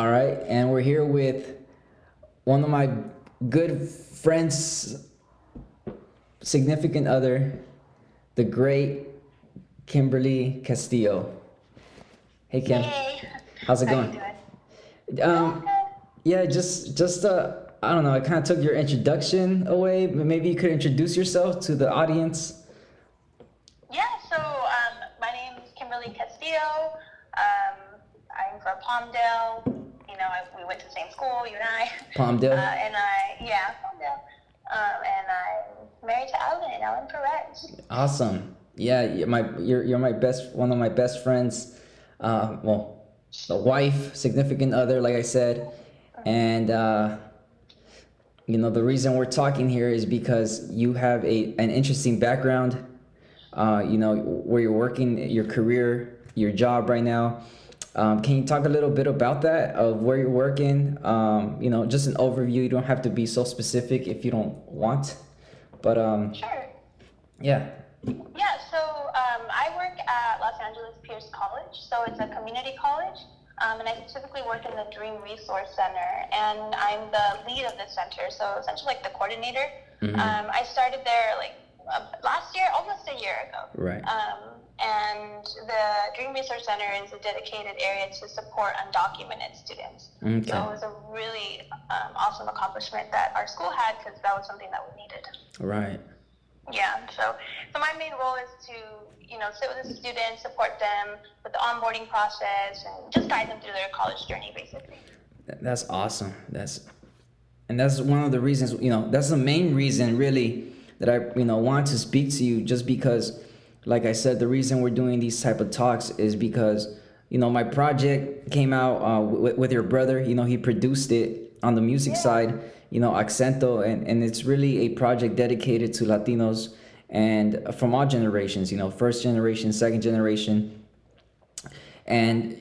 All right, and we're here with one of my good friends, significant other, the great Kimberly Castillo. Hey Kim, Hey, how's it how you going? doing? Good, Um, good. yeah, just I don't know. I kind of took your introduction away. But maybe you could introduce yourself to the audience. My name is Kimberly Castillo. I'm from Palmdale. We went to the same school, you and I. Palmdale. Palmdale. And I'm married to Ellen Perez. Awesome. Yeah, you're my best one of my best friends. Well, the wife, significant other, like I said, and the reason we're talking here is because you have an interesting background. Where you're working, your career, your job right now. Can you talk a little bit about that, of where you're working? Just an overview. You don't have to be so specific if you don't want. But Sure. yeah. I work at Los Angeles Pierce College. So it's a community college. And I specifically work in the Dream Resource Center, and I'm the lead of the center, so essentially like the coordinator. I started there last year, almost a year ago. Right. And the Dream Resource Center is a dedicated area to support undocumented students. Okay. So it was a really awesome accomplishment that our school had, because that was something that we needed. Right. Yeah, so my main role is to, sit with the students, support them with the onboarding process, and just guide them through their college journey, basically. That's awesome. That's one of the reasons, that's the main reason really that I, want to speak to you, just because, like I said, the reason we're doing these type of talks is because, my project came out with your brother. He produced it on the music side, ACENTO, and it's really a project dedicated to Latinos and from all generations, first generation, second generation. And,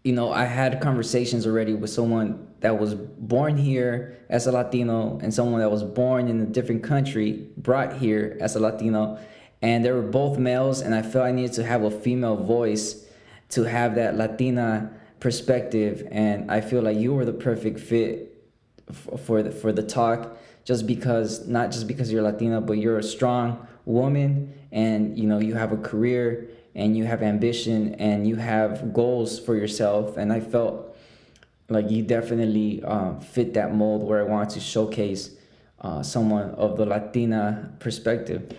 I had conversations already with someone that was born here as a Latino and someone that was born in a different country, brought here as a Latino. And they were both males, and I felt I needed to have a female voice to have that Latina perspective. And I feel like you were the perfect fit for the talk, not just because you're Latina, but you're a strong woman, and you have a career, and you have ambition, and you have goals for yourself. And I felt like you definitely fit that mold where I want to showcase someone of the Latina perspective.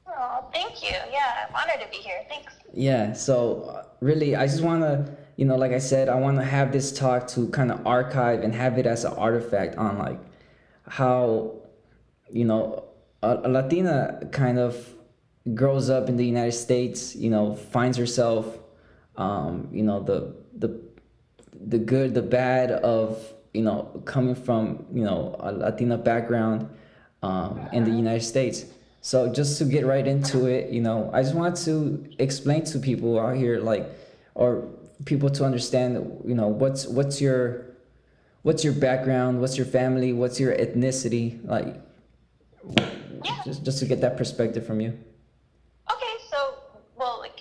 Oh, thank you. Yeah, I'm honored to be here. Thanks. Yeah, so really, I just want to, like I said, I want to have this talk to kind of archive and have it as an artifact on like how, a Latina kind of grows up in the United States, finds herself, the good, the bad of, coming from, a Latina background in the United States. So just to get right into it, I just want to explain to people out here, or people to understand, what's your background, what's your family, what's your ethnicity, Yeah. just to get that perspective from you. Okay,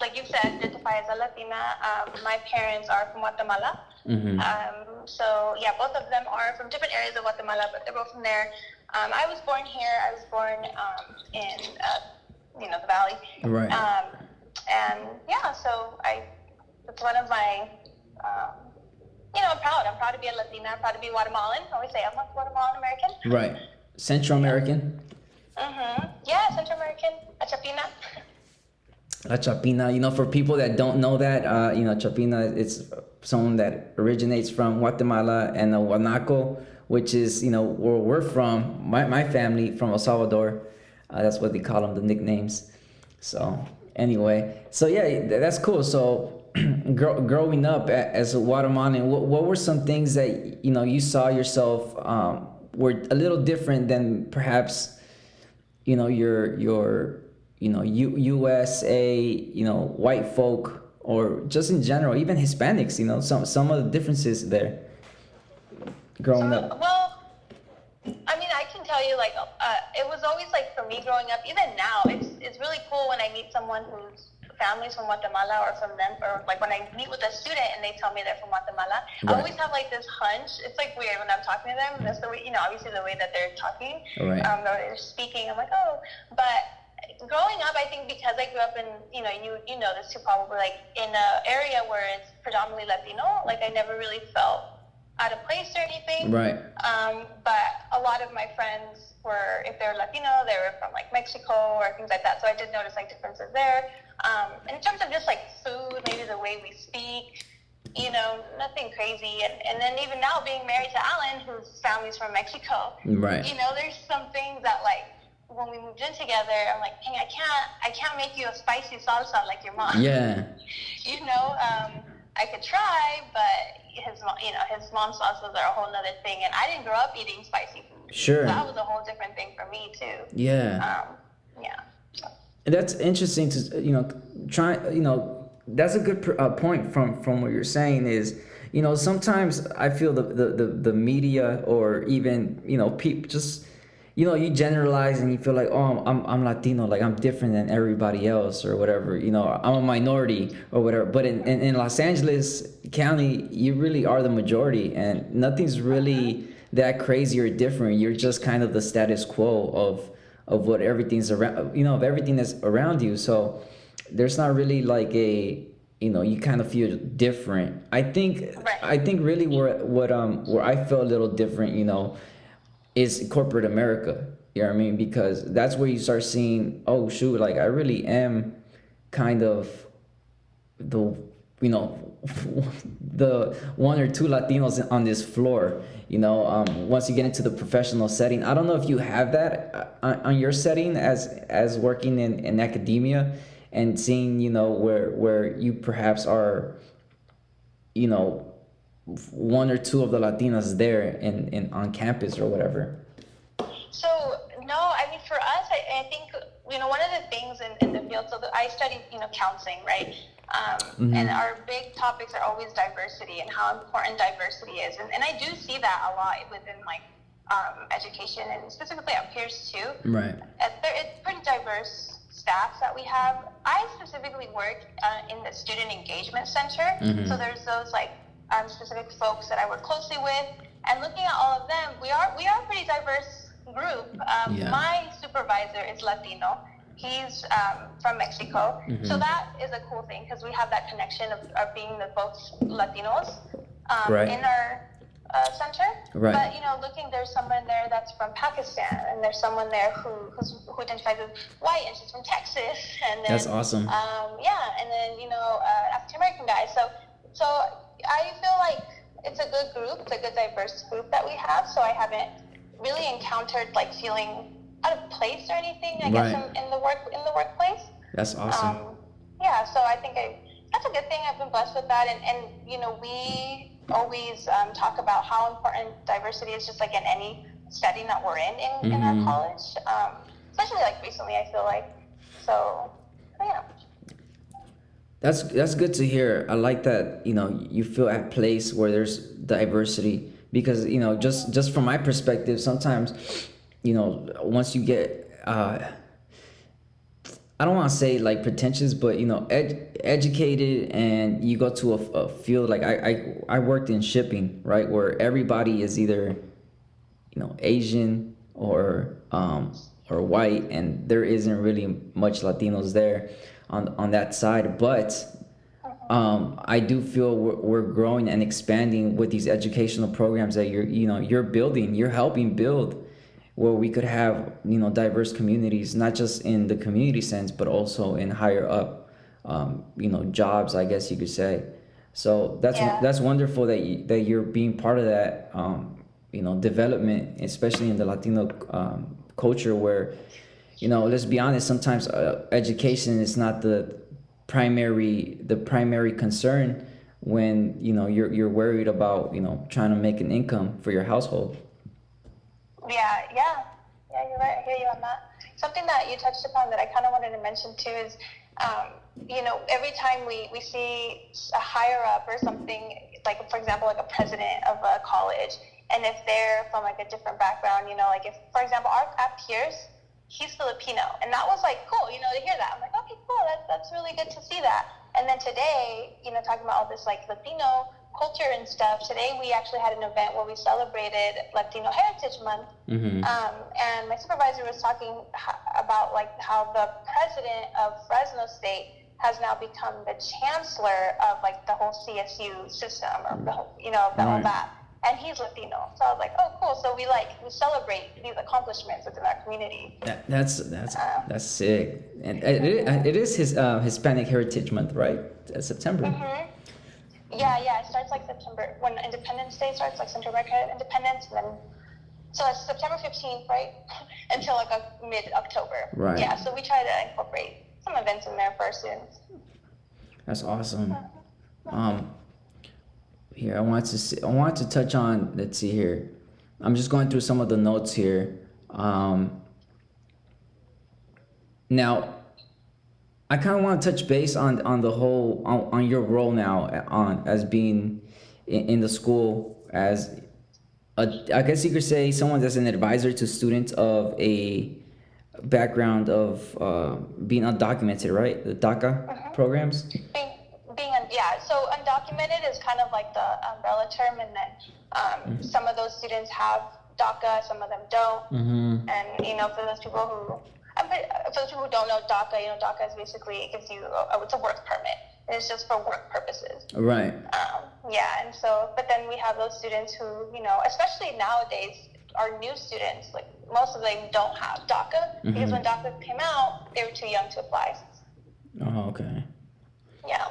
like you said, identify as a Latina. My parents are from Guatemala. Both of them are from different areas of Guatemala, but they're both from there. I was born here. I was born in the valley. Right. It's one of my, I'm proud. I'm proud to be a Latina. I'm proud to be Guatemalan. I always say I'm a Guatemalan American. Right. Central American. Yeah, Central American. A Chapina. La Chapina, for people that don't know that, Chapina, it's someone that originates from Guatemala, and Guanaco, which is, where we're from, my family from El Salvador. That's what they call them, the nicknames. So anyway, that's cool. So growing up as a Guatemalan, what were some things that, you saw yourself were a little different than perhaps, your USA, white folk, or just in general, even Hispanics, some of the differences there growing up? I can tell you, it was always for me growing up. Even now, it's really cool when I meet someone who's families from Guatemala or from them, or like when I meet with a student and they tell me they're from Guatemala, I always have like this hunch. It's like weird when I'm talking to them. That's the way, obviously the way that they're talking, the way they're speaking. I'm like, oh, but growing up, I think because I grew up in, you know this too probably, like in an area where it's predominantly Latino, like I never really felt out of place or anything. Right. But a lot of my friends were, if they're Latino, they were from like Mexico or things like that. So I did notice like differences there. And in terms of just like food, maybe the way we speak, nothing crazy. And then even now being married to Alan, whose family's from Mexico, right. There's some things that like, when we moved in together, I'm like, dang, I can't make you a spicy salsa like your mom. Yeah. I could try, but his mom's salsas are a whole nother thing, and I didn't grow up eating spicy food. Sure. So that was a whole different thing for me too. Yeah. Yeah. And that's interesting to try. That's a good point from what you're saying is, sometimes I feel the media or even people just. You generalize and you feel like, oh, I'm Latino, like I'm different than everybody else or whatever, I'm a minority or whatever. But in Los Angeles County, you really are the majority, and nothing's really that crazy or different. You're just kind of the status quo of what everything's around, of everything that's around you. So there's not really like you kind of feel different. I think really where I feel a little different, is corporate America. You know what I mean? Because that's where you start seeing, oh shoot, like I really am kind of the the one or two Latinos on this floor. Once you get into the professional setting, I don't know if you have that on your setting as working in academia and seeing where you perhaps are one or two of the Latinas there in on campus or whatever. So no, I mean for us, I think one of the things in the field. So I studied counseling, right? And our big topics are always diversity and how important diversity is, and I do see that a lot within like education and specifically at Pierce too. Right. It's pretty diverse staff that we have. I specifically work in the student engagement center, so there's those like specific folks that I work closely with, and looking at all of them, we are a pretty diverse group. My supervisor is Latino. He's from Mexico, so that is a cool thing because we have that connection of being both Latinos in our center. Right. But there's someone there that's from Pakistan, and there's someone there who identifies as white, and she's from Texas, and then, that's awesome. And then African American guy. So I feel like it's a good group. It's a good diverse group that we have. So I haven't really encountered like feeling out of place or anything. I guess in the workplace. That's awesome. So I think that's a good thing. I've been blessed with that, and we always talk about how important diversity is, just like in any setting that we're in our college. Especially like recently, I feel like. So yeah. That's good to hear. I like that, you feel at a place where there's diversity, because, just from my perspective, sometimes, once you get, I don't want to say like pretentious, but, educated, and you go to a field, like I worked in shipping, right? Where everybody is either, Asian or white, and there isn't really much Latinos there on that side, but I do feel we're growing and expanding with these educational programs that you're building, you're helping build, where we could have diverse communities, not just in the community sense, but also in higher up jobs, I guess you could say. So that's wonderful that you're being part of that development, especially in the Latino culture, where let's be honest, sometimes education is not the primary concern when you're worried about trying to make an income for your household. Yeah, you're right. I hear you on that. Something that you touched upon that I kind of wanted to mention too is, every time we see a higher up or something, like for example, like a president of a college, and if they're from like a different background, like if, for example, at Pierce, he's Filipino, and that was like cool, to hear that. I'm like, okay, cool. That's really good to see that. And then today, talking about all this like Latino culture and stuff, today we actually had an event where we celebrated Latino Heritage Month. Mm-hmm. And my supervisor was talking about like how the president of Fresno State has now become the chancellor of like the whole CSU system, or the whole, all that. And he's Latino, so I was like, oh, cool. So we celebrate these accomplishments within our community. That's sick, and it is his Hispanic Heritage Month, right? September. Mm-hmm. Yeah. It starts like September when Independence Day starts, like Central America Independence, and then so it's September 15th, right, until like mid-October. Right. Yeah. So we try to incorporate some events in there for our students. That's awesome. Here I want to touch on. Let's see here. I'm just going through some of the notes here. Now, I kind of want to touch base on the whole on your role now as being in the school as I guess you could say someone that's an advisor to students of a background of being undocumented, right? The DACA programs. So undocumented is kind of like the umbrella term, and then some of those students have DACA, some of them don't. Mm-hmm. And for those people who don't know DACA, DACA is basically, it gives you it's a work permit. And it's just for work purposes. Right. And so, but then we have those students who, especially nowadays, our new students, like most of them don't have DACA, because when DACA came out, they were too young to apply. Oh, okay. Yeah.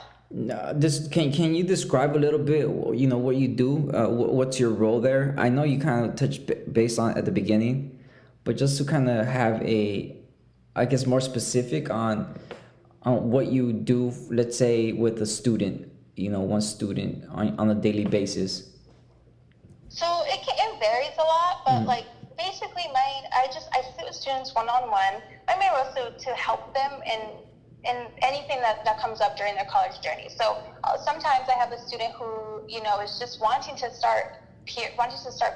Can you describe a little bit, what you do? What's your role there? I know you kind of touched base on at the beginning, but just to kind of have more specific on what you do, let's say with a student, one student on a daily basis. So it varies a lot, but like basically I sit with students one-on-one. My main role is to help them in anything that comes up during their college journey. So sometimes I have a student who is just wanting to start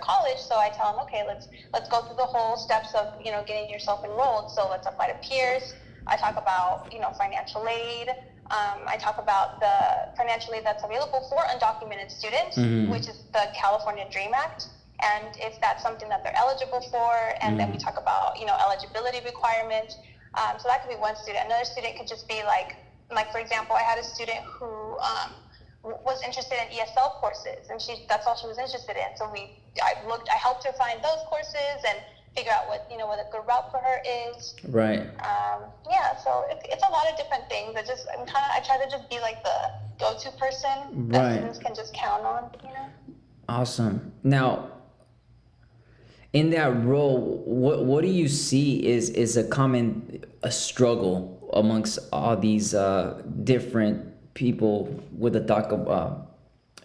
college. So I tell them, okay, let's go through the whole steps of getting yourself enrolled. So let's apply to peers. I talk about financial aid. I talk about the financial aid that's available for undocumented students, which is the California Dream Act, and if that's something that they're eligible for. And then we talk about eligibility requirements. So that could be one student. Another student could just be like for example, I had a student who was interested in ESL courses, and that's all she was interested in. So I helped her find those courses and figure out what a good route for her is. Right. So it's a lot of different things. I try to just be like the go-to person that students can just count on. Awesome. Now, in that role, what do you see is a common struggle amongst all these different people with a DACA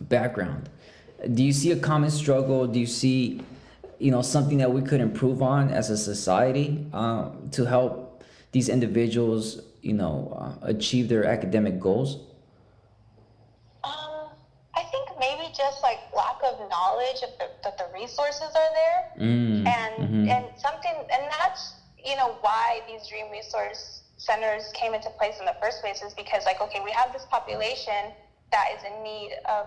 background? Do you see a common struggle? Do you see, something that we could improve on as a society to help these individuals, achieve their academic goals? I think maybe just like lack of knowledge that the resources are there, and that's why these Dream Resource Centers came into place in the first place, is because we have this population that is in need of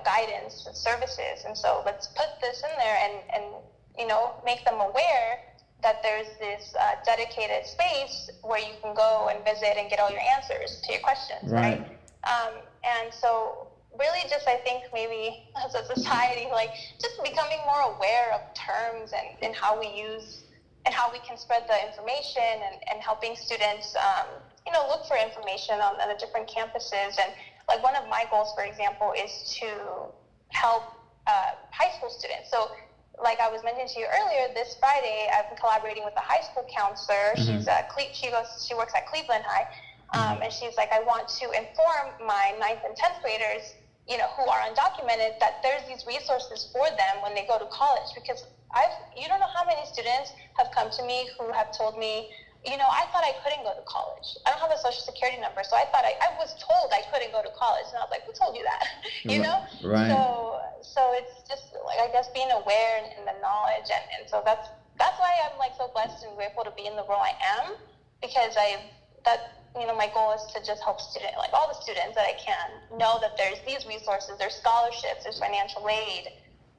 guidance and services, and so let's put this in there and make them aware that there's this dedicated space where you can go and visit and get all your answers to your questions, right? And so really just I think maybe as a society, just becoming more aware of terms and how we use and how we can spread the information and helping students, look for information on the different campuses. And one of my goals, for example, is to help high school students. So like I was mentioning to you earlier, this Friday I've been collaborating with a high school counselor. She works at Cleveland High, and she's like, I want to inform my 9th and 10th graders, who are undocumented, that there's these resources for them when they go to college. Because you don't know how many students have come to me who have told me, I thought I couldn't go to college. I don't have a social security number, so I thought I was told I couldn't go to college, and I was like, who told you that? Right. So it's just I guess being aware and the knowledge, and so that's why I'm so blessed and grateful to be in the role I am, because my goal is to just help all the students that I can know that there's these resources, there's scholarships, there's financial aid.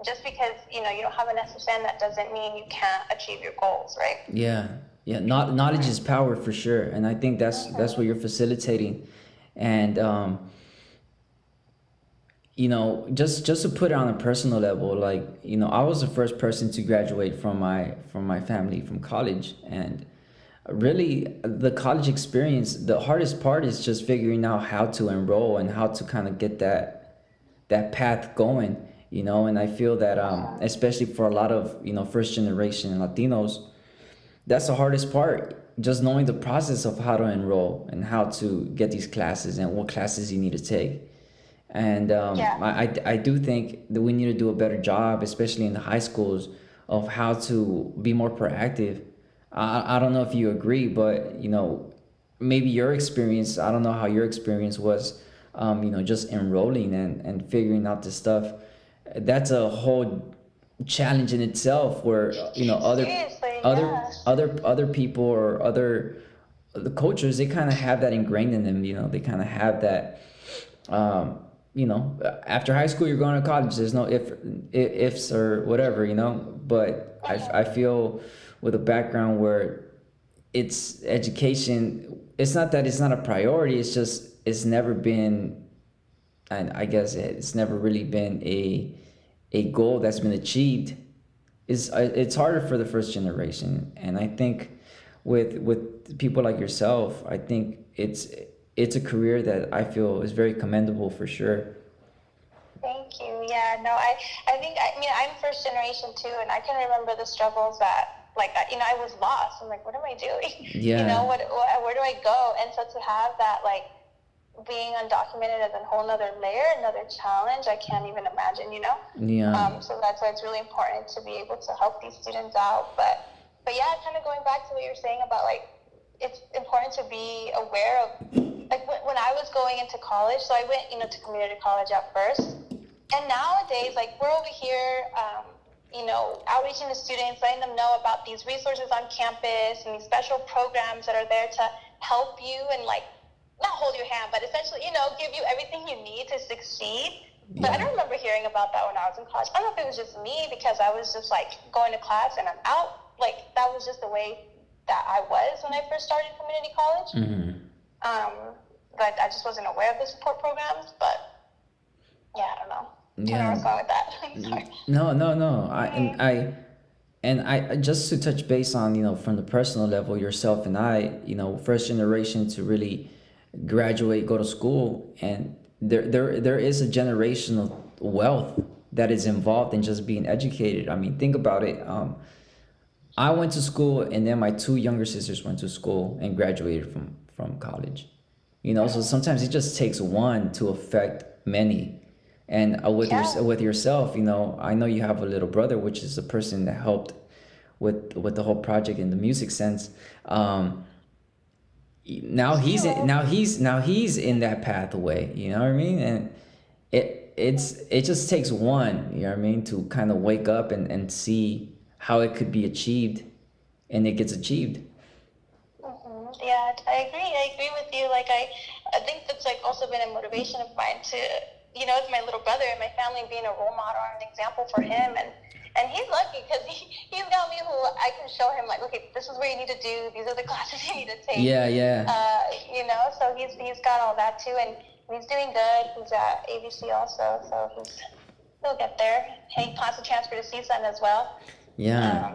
Just because, you don't have an SSN, that doesn't mean you can't achieve your goals, right? Yeah, yeah. Knowledge is power for sure, and I think that's what you're facilitating, and just to put it on a personal level, like I was the first person to graduate from my family from college, and really the college experience, the hardest part is just figuring out how to enroll and how to kind of get that path going, and I feel that especially for a lot of first generation Latinos, that's the hardest part, just knowing the process of how to enroll and how to get these classes and what classes you need to take. And I do think that we need to do a better job, especially in the high schools, of how to be more proactive. I don't know if you agree, but maybe your experience, I don't know how your experience was, just enrolling and figuring out this stuff. That's a whole challenge in itself, where Seriously, yeah. other people or the cultures, they kind of have that ingrained in them. They kind of have that. After high school, you're going to college. There's no ifs or whatever. But I feel with a background where it's education, it's not that it's not a priority. It's just it's never been, and I guess it's never really been a goal that's been achieved. It's harder for the first generation, and I think with people like yourself, I think it's a career that I feel is very commendable for sure. Thank you. Yeah, no, I think, I'm first generation too, and I can remember the struggles that, like, I was lost. I'm like, what am I doing? Yeah. Where do I go? And so to have that, like, being undocumented is a whole nother layer, another challenge I can't even imagine, Yeah. So that's why it's really important to be able to help these students out. But yeah, kind of going back to what you're saying about, like, it's important to be aware of, like, when I was going into college, so I went, to community college at first, and nowadays, like, we're over here, outreaching to students, letting them know about these resources on campus and these special programs that are there to help you and, like, not hold your hand, but essentially, give you everything you need to succeed. But I don't remember hearing about that when I was in college. I don't know if it was just me, because I was just, like, going to class and I'm out. Like, that was just the way that I was when I first started community college. Mm-hmm. But I just wasn't aware of the support programs. But yeah, I don't know. Yeah. I don't know what's wrong with that. Sorry. No. I just to touch base on from the personal level, yourself and I, first generation to really graduate, go to school, and there is a generational wealth that is involved in just being educated. I mean, think about it. I went to school, and then my two younger sisters went to school and graduated from college. So sometimes it just takes one to affect many. And with yourself, I know you have a little brother, which is the person that helped with the whole project in the music sense. Now he's in that pathway. You know what I mean? And it just takes one. You know what I mean, to kind of wake up and see how it could be achieved, and it gets achieved. Yeah, I agree with you. Like, I think that's, like, also been a motivation of mine to, it's my little brother and my family, being a role model and an example for him. And he's lucky, because he's got me who I can show him, like, okay, this is what you need to do. These are the classes you need to take. Yeah. So he's got all that too, and he's doing good. He's at ABC also, so he'll get there. He plans to transfer to CSUN as well. Yeah.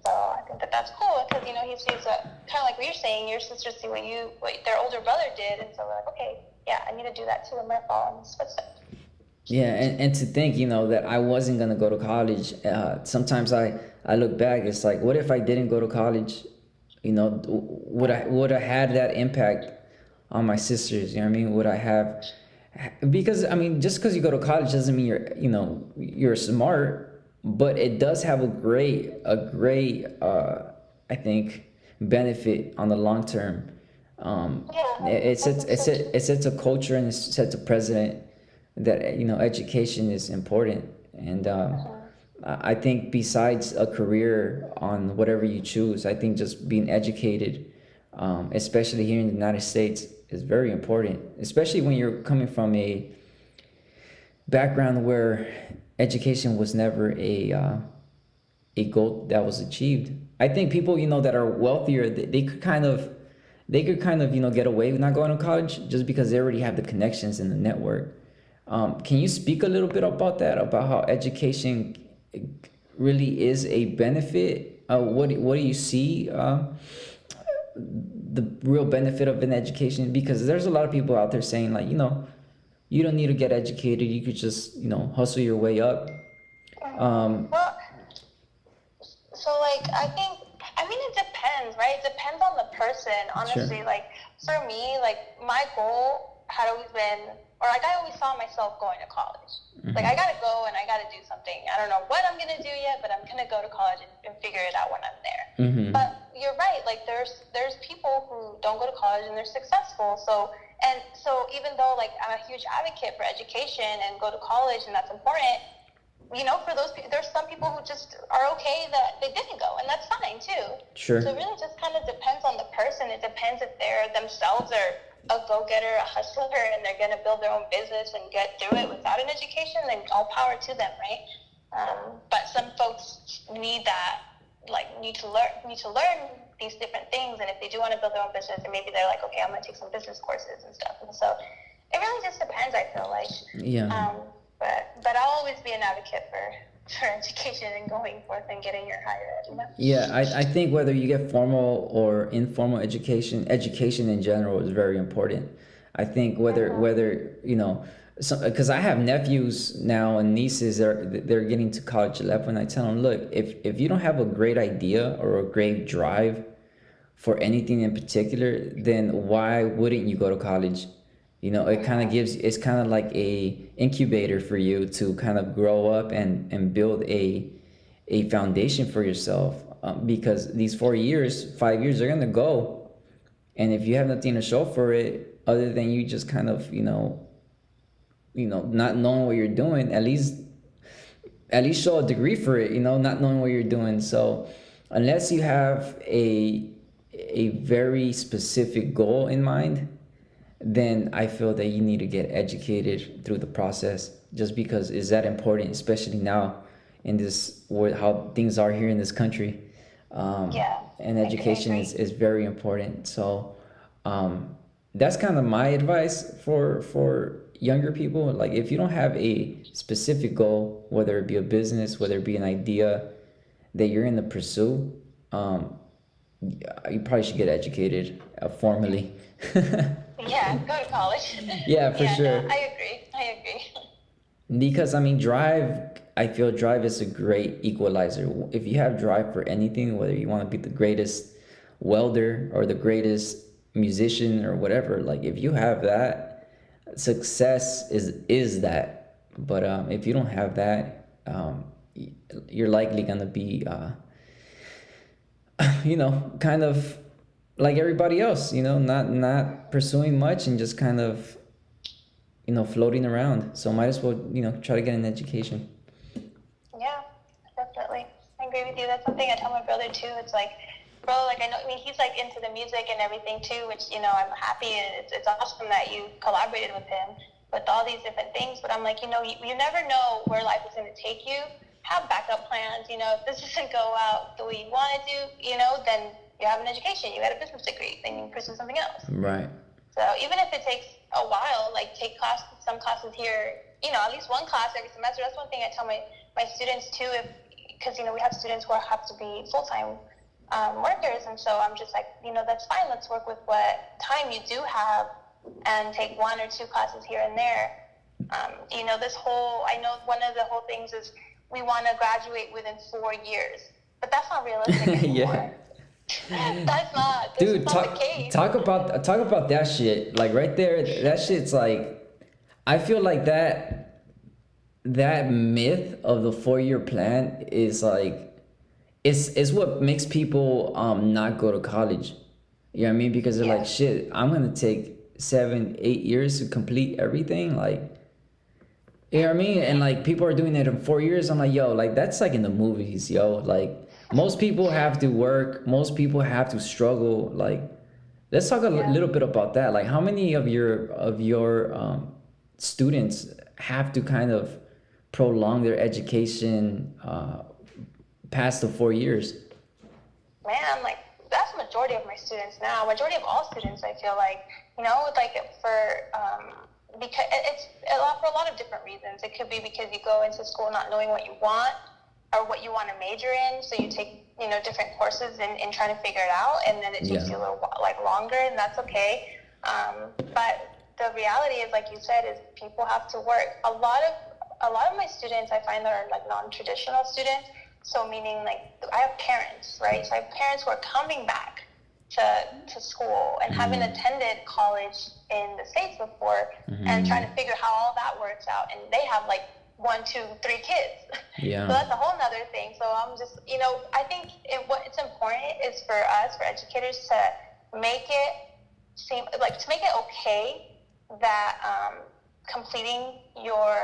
So I think that's cool, because he sees kind of like what you're saying. Your sisters see what their older brother did, and so we're like, okay, yeah, I need to do that too. I'm gonna follow in his footsteps. Yeah, and to think, that I wasn't gonna go to college. Sometimes I look back. It's like, what if I didn't go to college? Would I had that impact on my sisters? You know what I mean? Would I have? Because just because you go to college doesn't mean you're smart. But it does have a great I think benefit on the long term. It sets a culture, and it sets a precedent that education is important. And I think besides a career on whatever you choose, I think just being educated especially here in the United States, is very important, especially when you're coming from a background where education was never a goal that was achieved. I think people, that are wealthier, they could kind of get away with not going to college just because they already have the connections in the network. Can you speak a little bit about that, about how education really is a benefit? What do you see the real benefit of an education? Because there's a lot of people out there saying, like, you don't need to get educated. You could just, hustle your way up. Well, so like it depends, right? It depends on the person, honestly. Sure. Like for me, like my goal had always been, or like I always saw myself going to college. Like I gotta go and I gotta do something. I don't know what I'm gonna do yet, but I'm gonna go to college and figure it out when I'm there. But you're right. Like there's people who don't go to college and they're successful. So even though like I'm a huge advocate for education and go to college and that's important, for those people, there's some people who just are okay that they didn't go, and that's fine too. Sure. So it really just kind of depends on the person. It depends if they're themselves are a go-getter, a hustler, and they're going to build their own business and get through it without an education, then all power to them, right? But some folks need to learn these different things, and if they do want to build their own business, and maybe they're like, okay, I'm going to take some business courses and stuff. And so it really just depends, I feel like. Yeah. But I'll always be an advocate for education and going forth and getting your higher ed. Yeah, I think whether you get formal or informal education in general is very important. I think whether because I have nephews now and nieces, they're getting to college level, and I tell them, look, if you don't have a great idea or a great drive for anything in particular, then why wouldn't you go to college? It kind of it's kind of like a incubator for you to kind of grow up and build a foundation for yourself, because these 5 years are going to go. And if you have nothing to show for it other than you just kind of, not knowing what you're doing, at least show a degree for it, not knowing what you're doing. So unless you have a very specific goal in mind, then I feel that you need to get educated through the process, just because it's that important, especially now in this world, how things are here in this country. And education is very important. So that's kind of my advice for younger people. Like, if you don't have a specific goal, whether it be a business, whether it be an idea that you're in the pursuit, you probably should get educated formally. Yeah, go to college. Yeah, for sure. No, I agree. Because I feel drive is a great equalizer. If you have drive for anything, whether you want to be the greatest welder or the greatest musician or whatever, like if you have that, success is that. But if you don't have that, you're likely gonna be kind of like everybody else, not pursuing much and just kind of, floating around. So might as well, try to get an education. Yeah, definitely. I agree with you. That's something I tell my brother too. It's like, bro, like he's like into the music and everything too, which, I'm happy, and it's awesome that you collaborated with him with all these different things. But I'm like, you never know where life is going to take you. Have backup plans. If this doesn't go out the way you want it to, then you have an education, you got a business degree, then you can pursue something else. Right. So even if it takes a while, like take some classes here, at least one class every semester. That's one thing I tell my students too, because we have students who have to be full-time workers, and so I'm just like, that's fine. Let's work with what time you do have and take 1 or 2 classes here and there. I know one of the whole things is we want to graduate within 4 years, but that's not realistic anymore. Yeah. That's not the case. Talk about that shit. Like right there, that shit's like, I feel like that myth of the 4-year plan is like, it's what makes people not go to college. You know what I mean? Because they're like, shit, I'm gonna take 7-8 years to complete everything. Like, you know what I mean? And like people are doing it in 4 years. I'm like, yo, like that's like in the movies, yo. Like most people have to work. Most people have to struggle. Like Let's talk a Yeah. little bit about that. Like, how many of your students have to kind of prolong their education past the 4 years? Man, like that's the majority of my students now. Majority of all students, I feel like, like because it's for a lot of different reasons. It could be because you go into school not knowing what you want or what you want to major in, so you take different courses in trying to figure it out, and then it takes you a little like longer, and that's okay. But the reality is, like you said, is people have to work. A lot of my students I find that are like non-traditional students. So meaning like I have parents, right? So I have parents who are coming back to school and having attended college in the States before and trying to figure how all that works out. And they have like 1, 2, 3 kids. Yeah. So that's a whole nother thing. So I'm just, I think what's important is for us, for educators, to make it seem like, to make it okay that completing your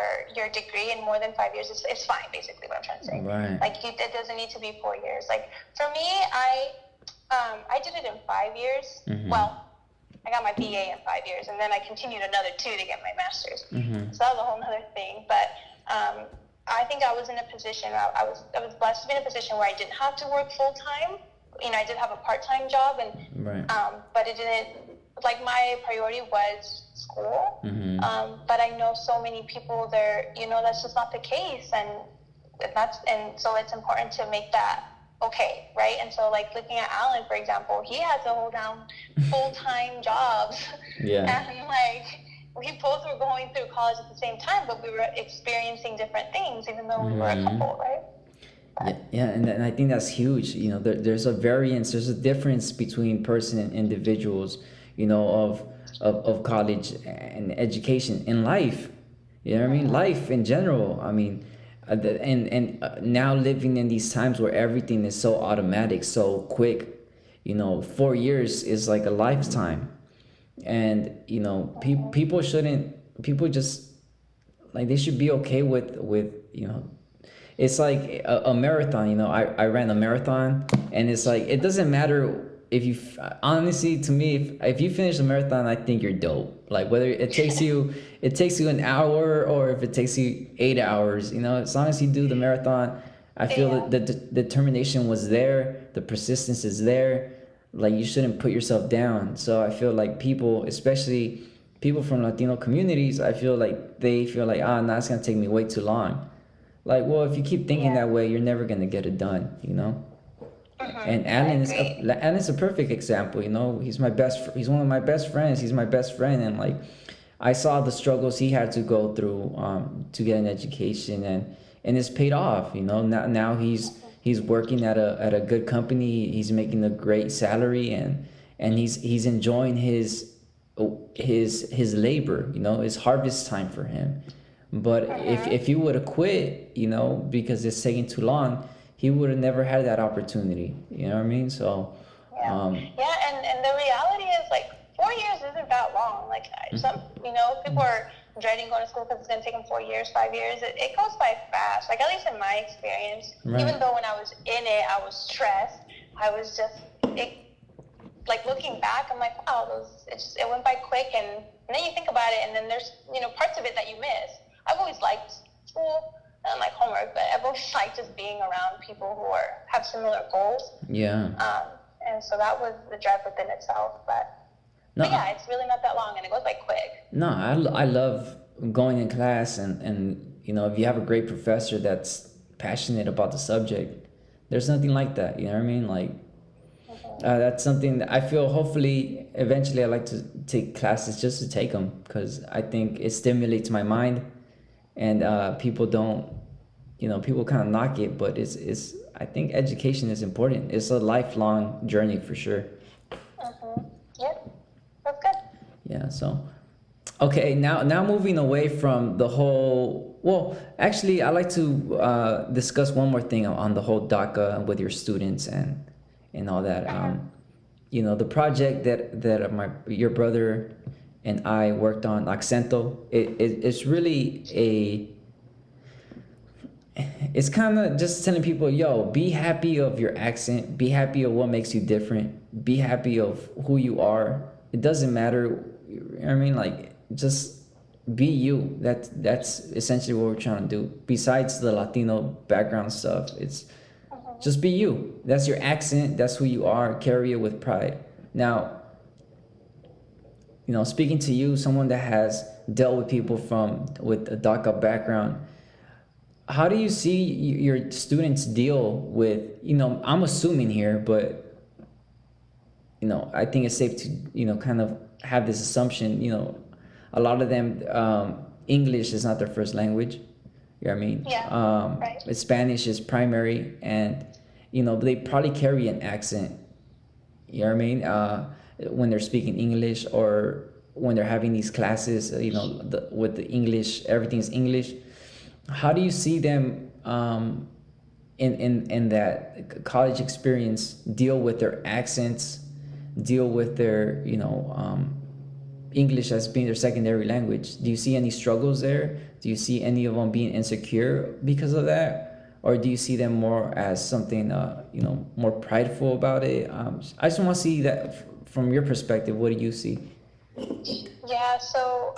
degree in more than 5 years is fine, basically what I'm trying to say. Right. Like it doesn't need to be 4 years. Like for me, I did it in 5 years. Well, I got my BA in 5 years, and then I continued another 2 to get my master's. So that was a whole other thing. But I think I was in a position. I was blessed to be in a position where I didn't have to work full time. I did have a part-time job, and but it didn't. Like my priority was school, but I know so many people there. That's just not the case, and so it's important to make that okay, right? And so, like looking at Alan, for example, he had to hold down full-time jobs, and like we both were going through college at the same time, but we were experiencing different things, even though we were a couple, right? Yeah, and I think that's huge. There's a variance, there's a difference between person and individuals, of college and education in life. You know what I mean? Life in general. I mean, and now living in these times where everything is so automatic, so quick. 4 years is like a lifetime, and people just like they should be okay with it's like a marathon. I ran a marathon, and it's like it doesn't matter if you honestly, to me, if you finish a marathon, I think you're dope. Like whether it takes you an hour or if it takes you 8 hours, as long as you do the marathon, I feel that the determination was there, the persistence is there. Like you shouldn't put yourself down. So I feel like people, especially people from Latino communities, I feel like they feel like, no, it's gonna take me way too long. Like, well, if you keep thinking that way, you're never gonna get it done, And Alan is a perfect example. He's one of my best friends. He's my best friend, and like, I saw the struggles he had to go through to get an education, and it's paid off. Now he's working at a good company. He's making a great salary, and he's enjoying his labor. It's harvest time for him. But if he would have quit, because it's taking too long, he would have never had that opportunity. You know what I mean? So and the reality is, like, 4 years isn't that long. Like some people are dreading going to school because it's going to take them 4 years, 5 years. It goes by fast. Like, at least in my experience, even though when I was in it, I was stressed. I was just like looking back, I'm like, wow, it went by quick. And then you think about it, and then there's parts of it that you miss. I've always liked school and like homework, but I've always liked just being around people who have similar goals. Yeah. And so that was the drive within itself. But yeah, it's really not that long, and it goes by quick. No, I love going in class, and if you have a great professor that's passionate about the subject, there's nothing like that. You know what I mean? Like, that's something that I feel, hopefully eventually I like to take classes just to take them, because I think it stimulates my mind. And people don't, people kind of knock it, but it's I think education is important. It's a lifelong journey for sure. Yep, that's good. Yeah. So, okay, now moving away from the whole. Well, actually, I like to discuss one more thing on the whole DACA with your students and all that. The project that your brother and I worked on, ACENTO, it's really it's kind of just telling people, yo, be happy of your accent, be happy of what makes you different, be happy of who you are. It doesn't matter. You know what I mean, like, just be you. That's essentially what we're trying to do. Besides the Latino background stuff, it's just be you. That's your accent. That's who you are. Carry it with pride. Now, speaking to you, someone that has dealt with people with a DACA background, how do you see your students deal with, I'm assuming here, but, I think it's safe to, kind of have this assumption, a lot of them, English is not their first language. You know what I mean? Yeah, right. Spanish is primary, and, they probably carry an accent. You know what I mean? When they're speaking English or when they're having these classes, with the English, everything's English. How do you see them in that college experience deal with their accents, deal with their, English as being their secondary language? Do you see any struggles there? Do you see any of them being insecure because of that? Or do you see them more as something, more prideful about it? I just want to see that from your perspective. What do you see? Yeah, so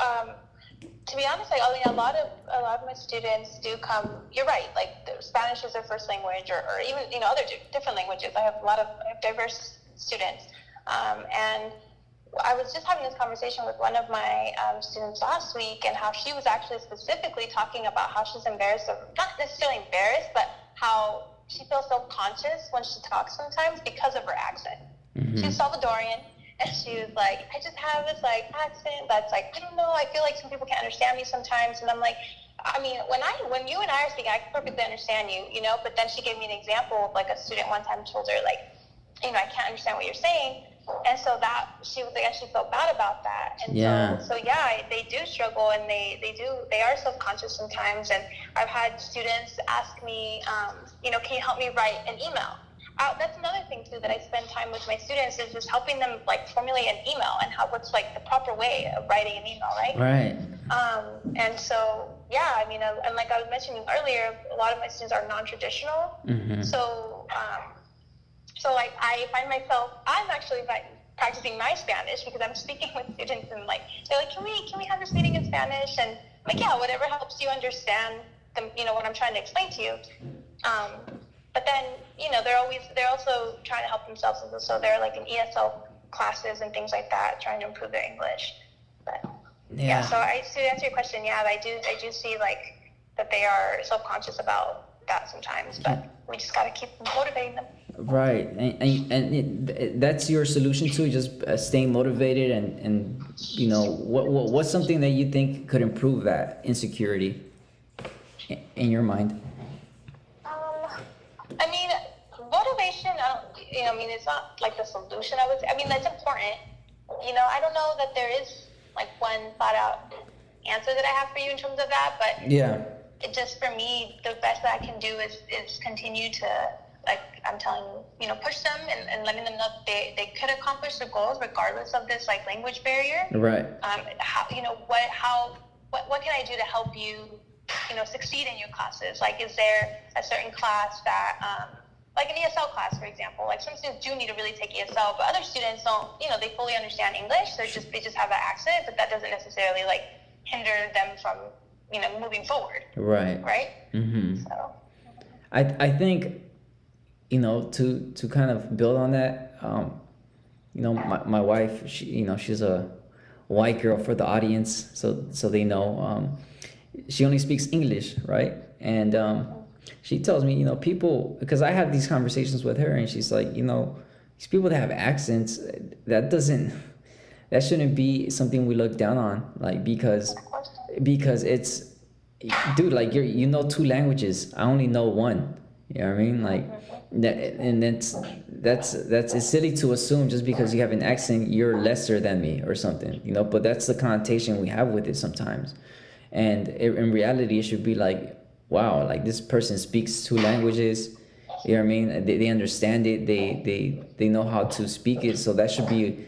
to be honest, like, a lot of my students do come. You're right. Like, Spanish is their first language, or even other different languages. I have diverse students, and I was just having this conversation with one of my students last week, and how she was actually specifically talking about how she's embarrassed, not necessarily embarrassed, but how she feels self-conscious when she talks sometimes because of her accent. Mm-hmm. She's Salvadorian, and she was like, I just have this like accent that's like, I don't know, I feel like some people can't understand me sometimes. And I'm like, I mean, when you and I are speaking, I can perfectly understand you, but then she gave me an example of like a student one time told her, like, I can't understand what you're saying. And so that she was like, she felt bad about that. And so they do struggle, and they are self-conscious sometimes. And I've had students ask me, can you help me write an email? That's another thing too that I spend time with my students, is just helping them like formulate an email and what's like the proper way of writing an email, right? Right. And so and like I was mentioning earlier, a lot of my students are non-traditional. Mm-hmm. So like I find myself, I'm actually practicing my Spanish because I'm speaking with students, and like they're like, can we have this meeting in Spanish? And I'm like, yeah, whatever helps you understand what I'm trying to explain to you. But then they're also trying to help themselves, and so they're like in ESL classes and things like that, trying to improve their English. But so to answer your question, I do see like that they are self-conscious about that sometimes, but we just got to keep motivating them. Right, and that's your solution to just staying motivated, and what's something that you think could improve that insecurity in your mind? I mean, motivation. It's not like the solution. That's important. I don't know that there is like one thought out answer that I have for you in terms of that, but yeah. It just, for me, the best that I can do is continue to, like I'm telling you, push them and letting them know that they could accomplish their goals regardless of this like language barrier. Right. What can I do to help you, succeed in your classes? Like, is there a certain class that, like an ESL class, for example, like some students do need to really take ESL, but other students don't, they fully understand English. They just have that accent, but that doesn't necessarily like hinder them from, moving forward. Right. Right. Mm-hmm. So I think, to kind of build on that, my wife, she's a white girl for the audience, so they know, she only speaks English, right? And she tells me, people, because I have these conversations with her, and she's like, these people that have accents, that shouldn't be something we look down on, like, because it's, dude, like, you know 2 languages, I only know 1. You know what I mean? Like, that, and that's it's silly to assume just because you have an accent you're lesser than me or something, but that's the connotation we have with it sometimes. And in reality, it should be like, wow, like this person speaks 2 languages. You know what I mean? They understand it. They know how to speak it. So that should be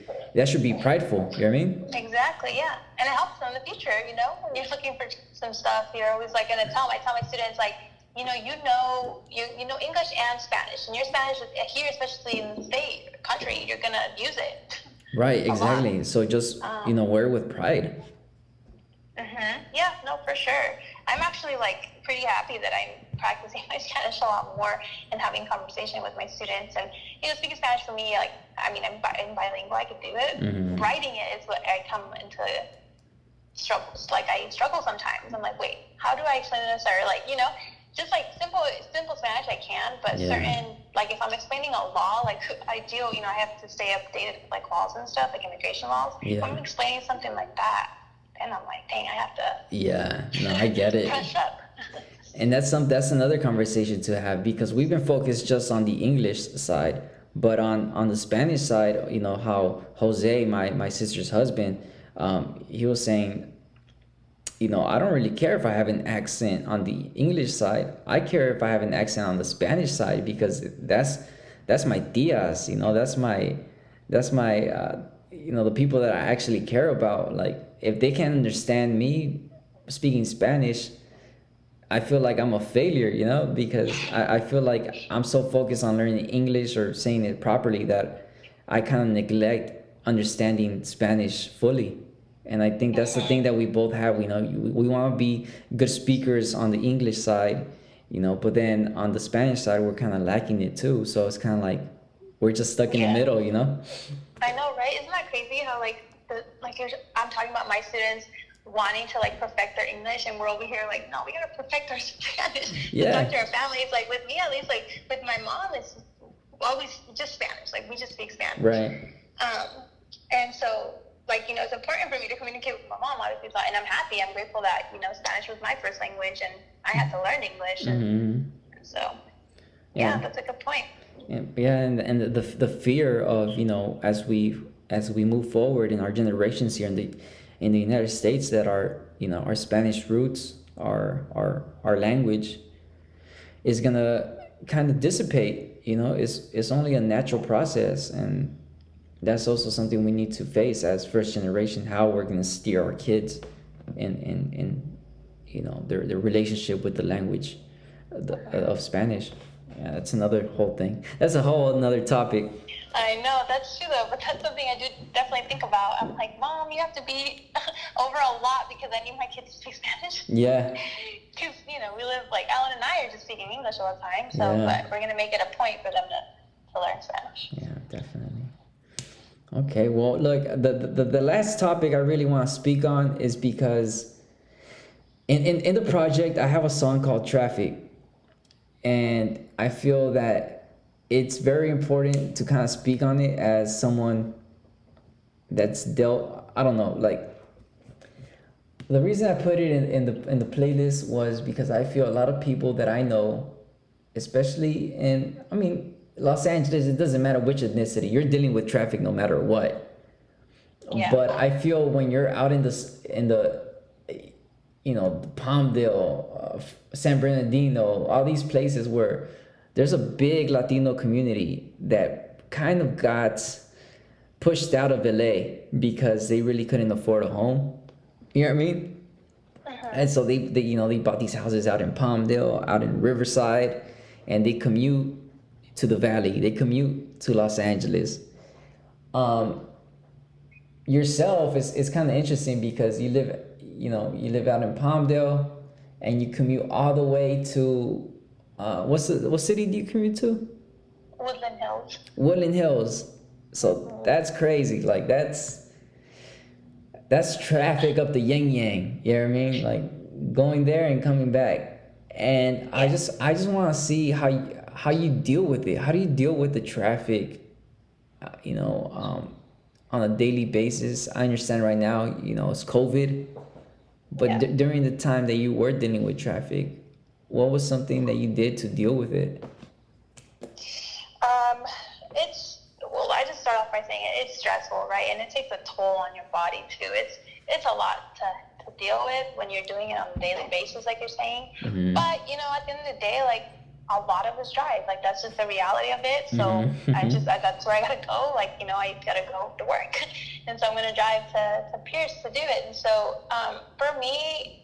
prideful. You know what I mean? Exactly. Yeah, and it helps them in the future. When you're looking for some stuff, you're always like gonna I tell my students, like, you know English and Spanish, and your Spanish here, especially in the state country, you're gonna use it. Right, a lot. exactly. So just, wear it with pride. Yeah, no, for sure. I'm actually like pretty happy that I'm practicing my Spanish a lot more and having conversation with my students. And speaking Spanish for me, like, I mean, I'm bilingual, I can do it. Writing it is what I come into struggles. Like, I struggle sometimes. I'm like, wait, how do I explain this? Or like, just like simple Spanish I can, but certain, like if I'm explaining a law, like I have to stay updated with like laws and stuff, like immigration laws. If I'm explaining something like that, and I'm like, dang, I have to. Yeah, no, I get it. Brush up. And that's another conversation to have, because we've been focused just on the English side, but on the Spanish side, how Jose, my sister's husband, he was saying, I don't really care if I have an accent on the English side. I care if I have an accent on the Spanish side, because that's my tias, that's my the people that I actually care about. Like, if they can't understand me speaking Spanish, I feel like I'm a failure, because I feel like I'm so focused on learning English or saying it properly that I kind of neglect understanding Spanish fully. And I think that's the thing that we both have. We want to be good speakers on the English side, but then on the Spanish side, we're kind of lacking it too. So it's kind of like we're just stuck in the middle, I know, right? Isn't that crazy how I'm talking about my students wanting to like perfect their English, and we're over here like, no, we gotta perfect our Spanish. To talk to our families, like with me at least, like with my mom, it's always just Spanish. Like we just speak Spanish. Right. And so like, it's important for me to communicate with my mom, obviously, and I'm happy. I'm grateful that, Spanish was my first language and I had to learn English. And so, that's a good point. And the fear of, as we move forward in our generations here in the United States, that our Spanish roots, our language is gonna kind of dissipate. It's only a natural process, and that's also something we need to face as first generation, how we're going to steer our kids in their relationship with the language of Spanish. Yeah, that's another whole thing. That's a whole another topic. I know, that's true though, but that's something I do definitely think about. I'm like, Mom, you have to be over a lot because I need my kids to speak Spanish. Yeah. Because, we live, like Alan and I are just speaking English all the time, so but we're going to make it a point for them to learn Spanish. Yeah, definitely. Okay, well, look, the last topic I really want to speak on is because in the project, I have a song called Traffic, and I feel that it's very important to kind of speak on it as someone that's dealt, I don't know, like, the reason I put it in the playlist was because I feel a lot of people that I know, especially Los Angeles, it doesn't matter which ethnicity, you're dealing with traffic no matter what. Yeah. But I feel when you're out in the Palmdale, San Bernardino, all these places where there's a big Latino community that kind of got pushed out of LA because they really couldn't afford a home. You know what I mean? And so they bought these houses out in Palmdale, out in Riverside, and they commute to the Valley. They commute to Los Angeles. Yourself is kind of interesting because you live out in Palmdale, and you commute all the way to what city do you commute to? Woodland Hills. Woodland Hills. So that's crazy. Like that's traffic up the Yang Yang. You know what I mean? Like going there and coming back. And I just want to see how you deal with it. How do you deal with the traffic, on a daily basis? I understand right now, it's COVID, but during the time that you were dealing with traffic, what was something that you did to deal with it? I just start off by saying it's stressful, right? And it takes a toll on your body too. It's a lot to deal with when you're doing it on a daily basis, like you're saying. Mm-hmm. But, at the end of the day, like, a lot of us drive. Like, that's just the reality of it. So that's where I gotta go. Like, I gotta go to work. And so I'm gonna drive to Pierce to do it. And so for me,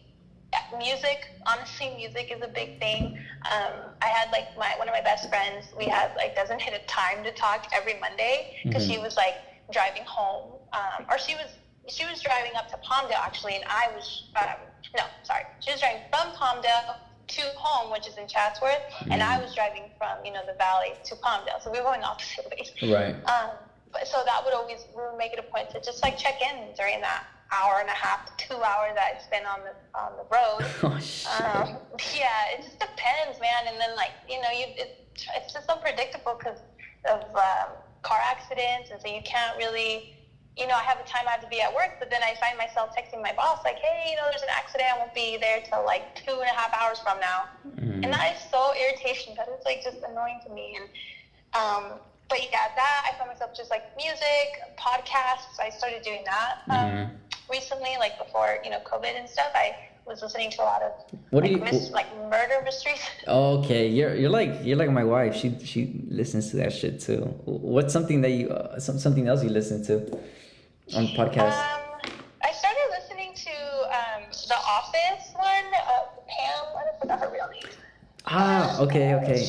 music is a big thing. I had like one of my best friends. We had like designated time to talk every Monday because she was like driving home, or she was driving up to Palmdale actually, and I was she was driving from Palmdale to home, which is in Chatsworth, and I was driving from the valley to Palmdale, so we were going opposite ways. Right. But so that we would make it a point to just like check in during that hour and a half to 2 hours that I spent on the road. Oh, shit. Yeah, it just depends, man. And then like it's just unpredictable because of car accidents, and so you can't really. I have a time I have to be at work, but then I find myself texting my boss like, hey, there's an accident. I won't be there till like 2.5 hours from now. And that is so irritating. That is like just annoying to me. And but yeah, that I found myself just like music, podcasts. I started doing that recently, like before COVID and stuff. I was listening to a lot of murder mysteries. Okay, you're like my wife. She listens to that shit too. What's something that you something else you listen to on podcasts? I started listening to The Office one. Pam, I forgot her real name. Okay.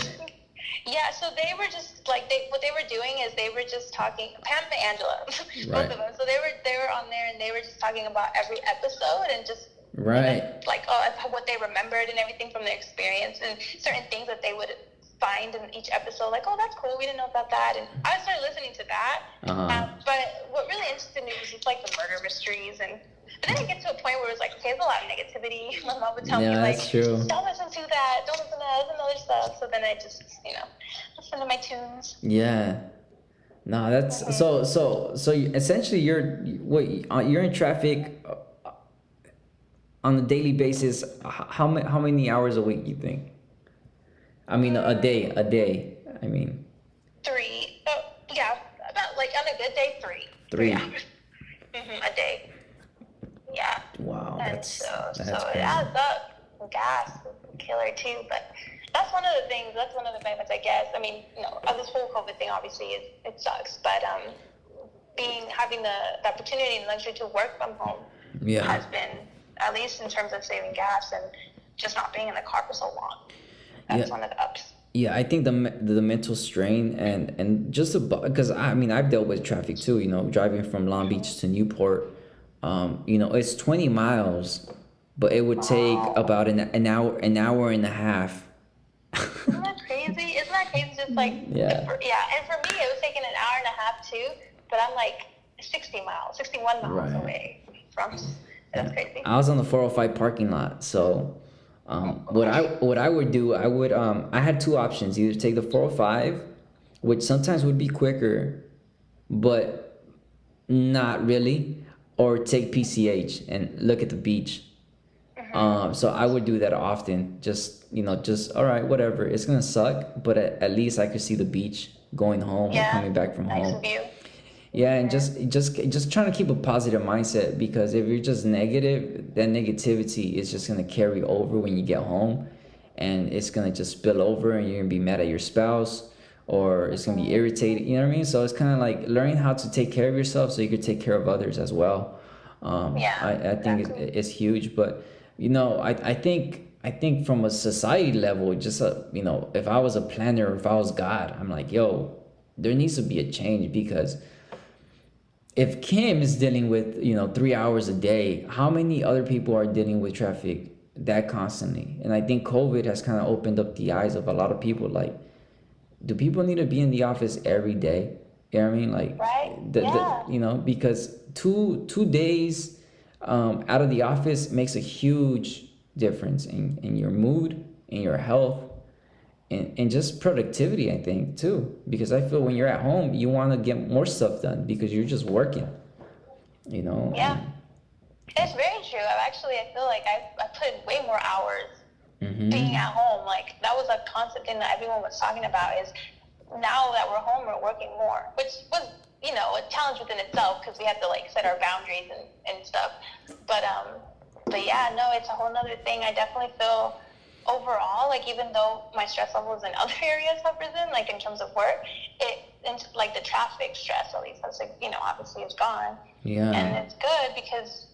Yeah, so they were just like what they were doing is they were just talking. Pam and Angela, both of them. So they were on there and they were just talking about every episode and just. Right. Like what they remembered and everything from their experience and certain things that they would find in each episode. Like, oh, that's cool. We didn't know about that. And I started listening to that. But what really interested me was just like the murder mysteries. But then it gets to a point where it was like, okay, there's a lot of negativity. My mom would tell me like, true. Don't listen to that. Don't listen to that. Listen to other stuff. So then I just, listen to my tunes. Yeah. No, that's so essentially you're in traffic on a daily basis. How many hours a week you think? I mean, a day. I mean, 3. Yeah, about like on a good day, 3. 3 hours. A day. Yeah. Wow, And that's so crazy. it adds up. Gas is a killer too, but that's one of the things. That's one of the benefits, I guess. I mean, this whole COVID thing obviously it sucks, but having the opportunity and luxury to work from home has been, at least in terms of saving gas and just not being in the car for so long. That's one of the ups. Yeah, I think the mental strain and just because I mean I've dealt with traffic too. Driving from Long Beach to Newport. It's 20 miles, but it would take about an hour and a half. Isn't that crazy? Just like and for me it was taking an hour and a half too. But I'm like 61 miles away from. That's crazy. I was on the 405 parking lot, so what I would do, I had 2 options: either take the 405, which sometimes would be quicker, but not really, or take PCH and look at the beach. So I would do that often. Just all right, whatever. It's gonna suck, but at least I could see the beach going home or coming back from home. View. Yeah, and just trying to keep a positive mindset, because if you're just negative, that negativity is just gonna carry over when you get home, and it's gonna just spill over, and you're gonna be mad at your spouse, or it's gonna be irritated. You know what I mean? So it's kind of like learning how to take care of yourself so you could take care of others as well. I think it's huge, but I think from a society level, just if I was a planner, if I was God, I'm like, yo, there needs to be a change, because if Kim is dealing with 3 hours a day, how many other people are dealing with traffic that constantly? And I think COVID has kind of opened up the eyes of a lot of people. Like, do people need to be in the office every day? You know what I mean? Like, right? Because two days out of the office makes a huge difference in your mood, in your health, and just productivity, I think, too. Because I feel when you're at home, you want to get more stuff done because you're just working, Yeah. It's very true. I feel like I put in way more hours being at home. Like, that was a constant thing that everyone was talking about, is now that we're home, we're working more, which was, a challenge within itself, because we had to, like, set our boundaries and stuff. But yeah, no, it's a whole nother thing. I definitely feel overall, like, even though my stress levels in other areas have risen, like in terms of work, like the traffic stress, at least, that's like, obviously is gone. Yeah. And it's good because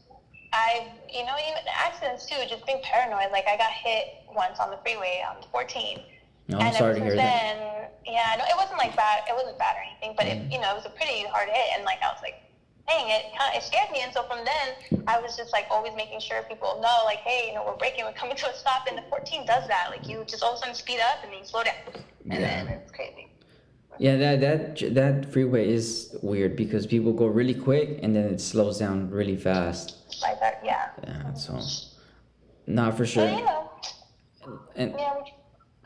even accidents too, just being paranoid. Like, I got hit once on the freeway on 14. No, I'm And sorry ever to since hear that. then, yeah, no, it wasn't like bad. It wasn't bad or anything, but it, it was a pretty hard hit. And like, I was like, dang, it scared me. And so from then, I was just like always making sure people know, like, hey, we're braking, we're coming to a stop. And the 14 does that. Like, you just all of a sudden speed up and then you slow down. And then it's crazy. Yeah, that freeway is weird because people go really quick and then it slows down really fast. Like that, yeah. Yeah, so not for sure. But, And yeah,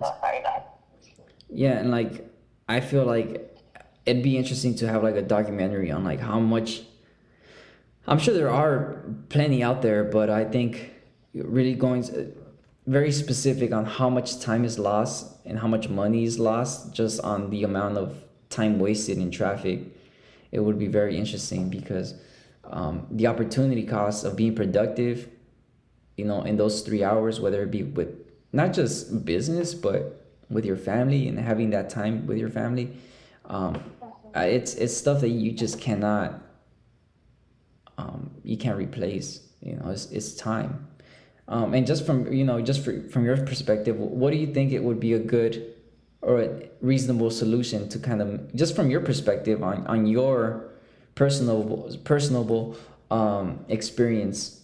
sorry, go ahead. yeah, and like I feel like it'd be interesting to have like a documentary on like how much. I'm sure there are plenty out there, but I think really going very specific on how much time is lost and how much money is lost just on the amount of time wasted in traffic. It would be very interesting because the opportunity cost of being productive, in those 3 hours, whether it be with not just business, but with your family and having that time with your family, it's stuff that you just cannot, you can't replace. It's time. And just from from your perspective, what do you think it would be a good or a reasonable solution to kind of, just from your perspective on your personable experience,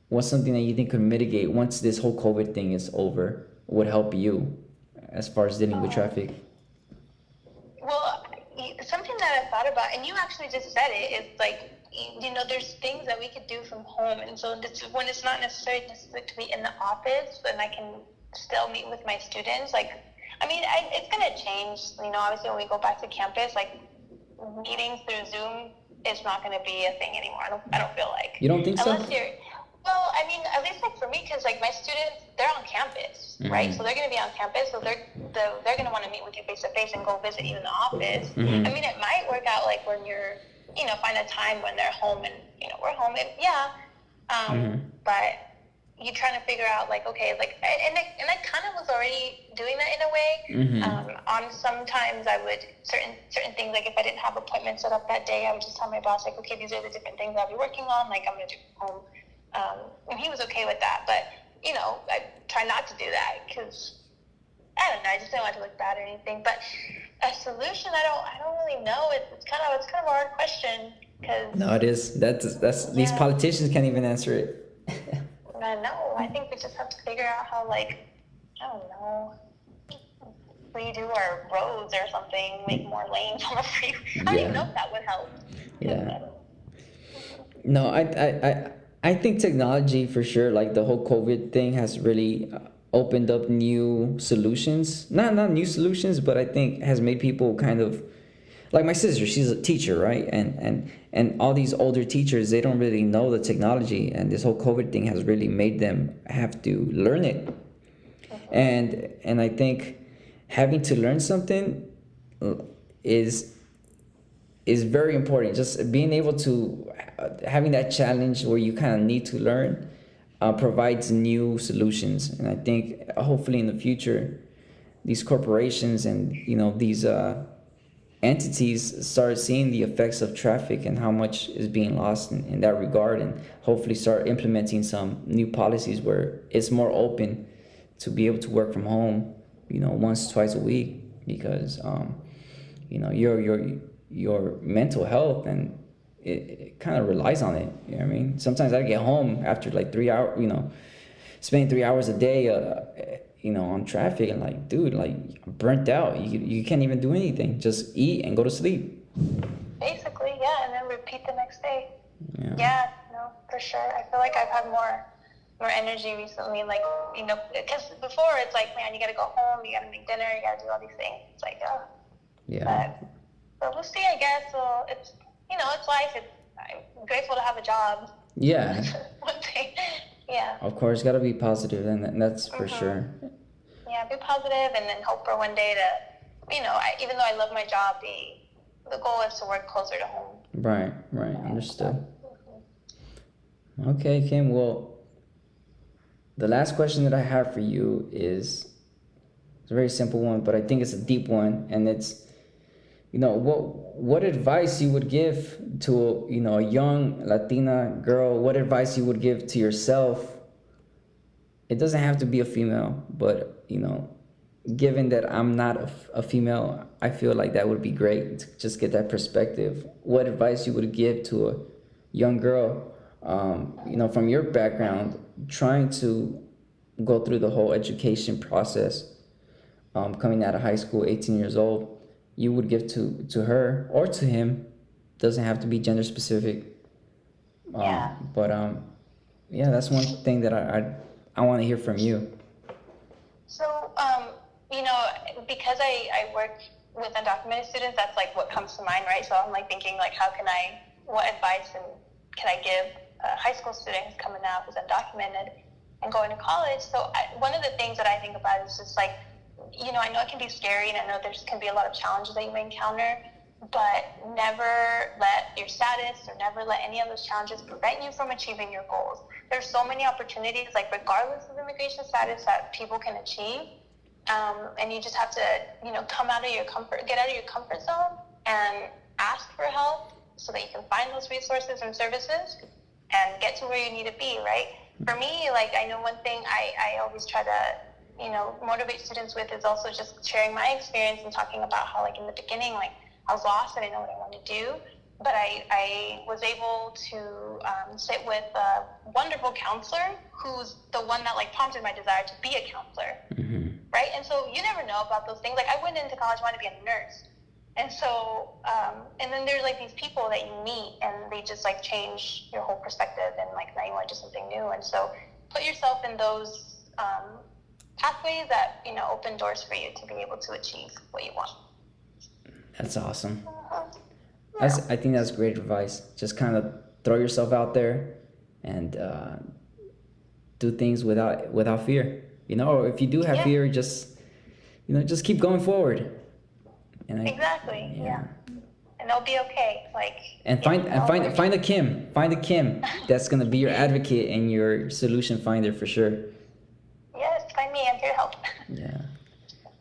what's something that you think could mitigate once this whole COVID thing is over, would help you as far as dealing with traffic? Well, something that I thought about, and you actually just said it, is like, there's things that we could do from home. And so when it's not necessarily to be in the office, then I can still meet with my students. Like, I mean, it's going to change. Obviously when we go back to campus, like meetings through Zoom is not going to be a thing anymore. I don't feel like. You don't think so? Well, I mean, at least like for me, because like my students, they're on campus, right? So they're going to be on campus, so they're going to want to meet with you face to face and go visit you in the office. I mean, it might work out like when you're, find a time when they're home and we're home, and but you're trying to figure out like, okay, like, and I kind of was already doing that in a way. On sometimes I would certain things, like if I didn't have appointments set up that day, I would just tell my boss like, okay, these are the different things I'll be working on, like I'm going to do from home. And he was okay with that, but I try not to do that because I don't know, I just didn't want to look bad or anything. But a solution, I don't really know. It's kind of a hard question because no, it is. That's these politicians can't even answer it. I know. I think we just have to figure out how, like, I don't know, redo our roads or something, make more lanes on the freeway. I don't even know if that would help. Yeah. No, I think technology for sure, like the whole COVID thing has really opened up new solutions. Not new solutions, but I think has made people kind of, like my sister, she's a teacher, right? And all these older teachers, they don't really know the technology, and this whole COVID thing has really made them have to learn it. And I think having to learn something is very important. Just being able to having that challenge where you kind of need to learn provides new solutions. And I think hopefully in the future, these corporations and these entities start seeing the effects of traffic and how much is being lost in that regard, and hopefully start implementing some new policies where it's more open to be able to work from home, once, twice a week, because your mental health and it kind of relies on it. You know what I mean? Sometimes I get home after like 3 hours, spending 3 hours a day, on traffic, and like, dude, like I'm burnt out. You can't even do anything. Just eat and go to sleep. Basically, yeah, and then repeat the next day. Yeah. Yeah, no, for sure. I feel like I've had more energy recently, like, because before it's like, man, you gotta go home, you gotta make dinner, you gotta do all these things. It's like, yeah. But we'll see, I guess. Well, it's, it's life. I'm grateful to have a job. Yeah. One thing. Yeah. Of course, gotta be positive, and that's for sure. Yeah, be positive, and then hope for one day to, even though I love my job, the goal is to work closer to home. Right. Understood. Okay, Kim. Well, the last question that I have for you is a very simple one, but I think it's a deep one, and it's, what advice you would give to a young Latina girl? What advice you would give to yourself it doesn't have to be a female, but given that I'm not a female, I feel like that would be great to just get that perspective. What advice you would give to a young girl, from your background, trying to go through the whole education process, coming out of high school, 18 years old, you would give to her or to him. Doesn't have to be gender specific. Yeah. But yeah, that's one thing that I want to hear from you. So, because I work with undocumented students, that's like what comes to mind, right? So I'm like thinking like, what advice can I give a high school student who's coming out who's undocumented and going to college? So one of the things that I think about is just like, I know it can be scary, and I know there can be a lot of challenges that you may encounter, but never let your status or never let any of those challenges prevent you from achieving your goals. There's so many opportunities, like regardless of immigration status, that people can achieve. And you just have to, get out of your comfort zone and ask for help so that you can find those resources and services and get to where you need to be, right? For me, like, I know one thing I always try to, motivate students with is also just sharing my experience and talking about how, like, in the beginning, like, I was lost, I didn't know what I wanted to do, but I was able to sit with a wonderful counselor who's the one that, like, prompted my desire to be a counselor, right? And so you never know about those things. Like, I went into college wanting to be a nurse, and so, and then there's, like, these people that you meet, and they just, like, change your whole perspective, and, like, now you want to do something new. And so put yourself in those pathways that, open doors for you to be able to achieve what you want. That's awesome. I think that's great advice. Just kind of throw yourself out there and do things without fear. Or if you do have fear, just keep going forward. And exactly. Yeah. And it'll be okay. Like. And find a Kim that's gonna be your advocate and your solution finder for sure. Yes, find me. I'm here to help. Yeah.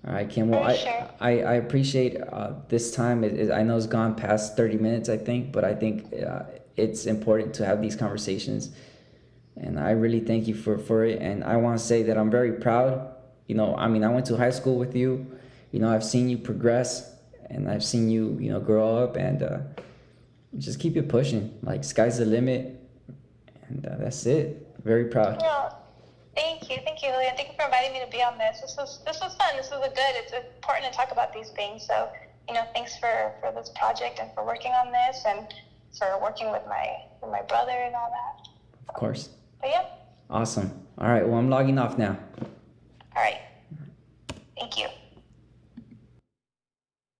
All right, Kim. Well, I appreciate this time. I know it's gone past 30 minutes, I think, but I think it's important to have these conversations. And I really thank you for it. And I want to say that I'm very proud. I went to high school with you. I've seen you progress, and I've seen you, grow up, and just keep it pushing. Like, sky's the limit, and that's it. Very proud. Yeah. Thank you, Julio. Thank you for inviting me to be on this. This was fun. It's important to talk about these things. So, thanks for this project and for working on this and for working with my brother and all that. Of course. But yeah. Awesome. All right. Well, I'm logging off now.